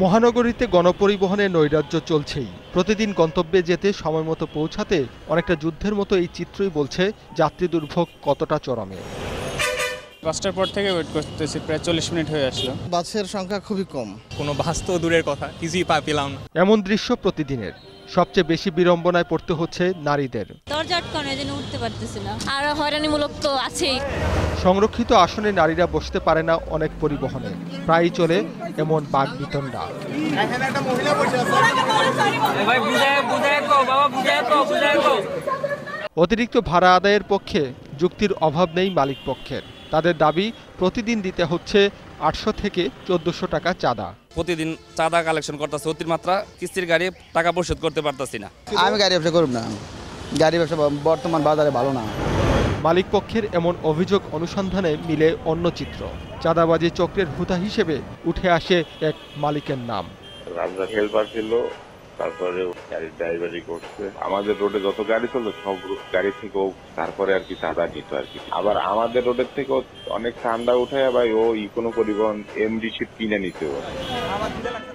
মহানগরীতে গণপরিবহনের নৈরাজ্য চলছেই। প্রতিদিন গন্তব্যে যেতে সময়মতো পৌঁছাতে অনেকটা যুদ্ধের মতো এই চিত্রই বলছে যাত্রী দুর্ভোগ কতটা চরমে। ৫টার পর থেকে ওয়েট করতেছি, প্রায় ৪০ মিনিট হয়ে আসলো। বাসের সংখ্যা খুবই কম, কোনো বাস তো দূরের কথা, কিছুই পেলাম না। এমন দৃশ্য প্রতিদিনের। সবচেয়ে বেশি বিড়ম্বনায় পড়তে হচ্ছে নারীদের। দরজা আটকানো, এজন্য উঠতে পারতেছি না। আর হয়রানিমূলক তো আছেই। সংরক্ষিত আসনে নারীরা বসতে পারে না অনেক পরিবহনে, প্রায়ই চলে এমন বাকবিতণ্ডা। অতিরিক্ত ভাড়া আদায়ের পক্ষে যুক্তির অভাব নেই মালিক পক্ষের। তাদের দাবি প্রতিদিন দিতে হচ্ছে ৮০০ থেকে ১৪০০ টাকা চাঁদা। প্রতিদিন চাঁদা কালেকশন করতেছে অতিরিক্ত, কিস্তির গাড়ি টাকা পরিশোধ করতে পারতাছি না। আমি গাড়ি ব্যবসা করব না, গাড়ি ব্যবসা বর্তমান বাজারে ভালো না। মালিক পক্ষের এমন অভিযোগ অনুসন্ধানে মিলে অন্য চিত্র। চাঁদাবাজি চক্রের হুতা হিসেবে উঠে আসে এক মালিকের নাম। রাজা হেল্পার ছিল, তারপরে গাড়ির ড্রাইভারি করছে। আমাদের রোডে যত গাড়ি চলতো সব গাড়ি থেকেও তারপরে আর কি চাঁদা নিত আর কি। আবার আমাদের রোডের থেকেও অনেক চাঁদা উঠায় ভাই ও কোনো পরিবহন এমডি শিট কিনে নিতে পারে।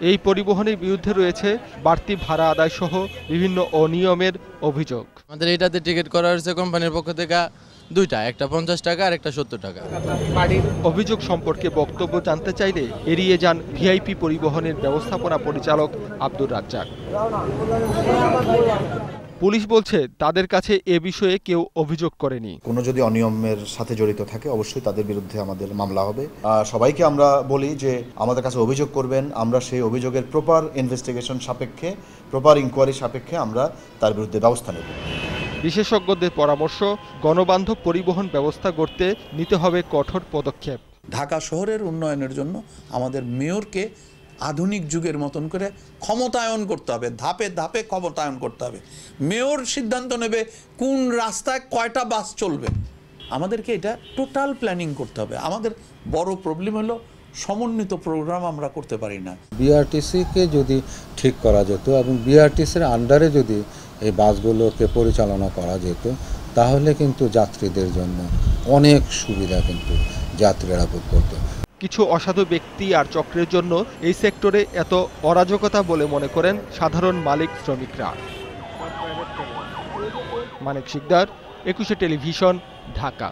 এই পরিবহনের বিরুদ্ধে রয়েছে বাড়তি ভাড়া আদায় সহ বিভিন্ন অনিয়মের অভিযোগ। আমাদের এটাতে টিকিট করা হয়েছে কোম্পানির পক্ষ থেকে দুইটা, একটা ৫০ টাকা আর একটা ৭০ টাকা। অভিযোগ সম্পর্কে বক্তব্য জানতে চাইলে এড়িয়ে যান ভিআইপি পরিবহনের ব্যবস্থাপনা পরিচালক আব্দুর রাজ্জাক। পুলিশ বলছে তাদের কাছে এ বিষয়ে কেউ অভিযোগ করেনি। কোনো যদি অনিয়মের সাথে জড়িত থাকে অবশ্যই তাদের বিরুদ্ধে আমাদের মামলা হবে। সবাইকে আমরা বলি যে আমাদের কাছে অভিযোগ করবেন, আমরা সেই অভিযোগের প্রপার ইনভেস্টিগেশন সাপেক্ষে, প্রপার ইনকোয়ারি সাপেক্ষে আমরা তার বিরুদ্ধে ব্যবস্থা নেব। বিশেষজ্ঞদের পরামর্শ, গণবান্ধব পরিবহন ব্যবস্থা গড়তে নিতে হবে কঠোর পদক্ষেপ। ঢাকা শহরের উন্নয়নের জন্য আমাদের মেয়রকে আধুনিক যুগের মতন করে ক্ষমতায়ন করতে হবে, ধাপে ধাপে ক্ষমতায়ন করতে হবে। মেয়র সিদ্ধান্ত নেবে কোন রাস্তায় কয়টা বাস চলবে। আমাদেরকে এটা টোটাল প্ল্যানিং করতে হবে। আমাদের বড় প্রবলেম হলো সমন্বিত প্রোগ্রাম আমরা করতে পারি না। বিআরটিসিকে যদি ঠিক করা যেত এবং বিআরটিসির আন্ডারে যদি এই বাসগুলোকে পরিচালনা করা যেত তাহলে কিন্তু যাত্রীদের জন্য অনেক সুবিধা কিন্তু যাত্রীরা ভোগ করত। কিছু অসাধু ব্যক্তি আর চক্রের জন্য এই সেক্টরে এত অরাজকতা বলে মনে করেন সাধারণ মালিক শ্রমিকরা। মানিক শিকদার, ২১ টেলিভিশন, ঢাকা।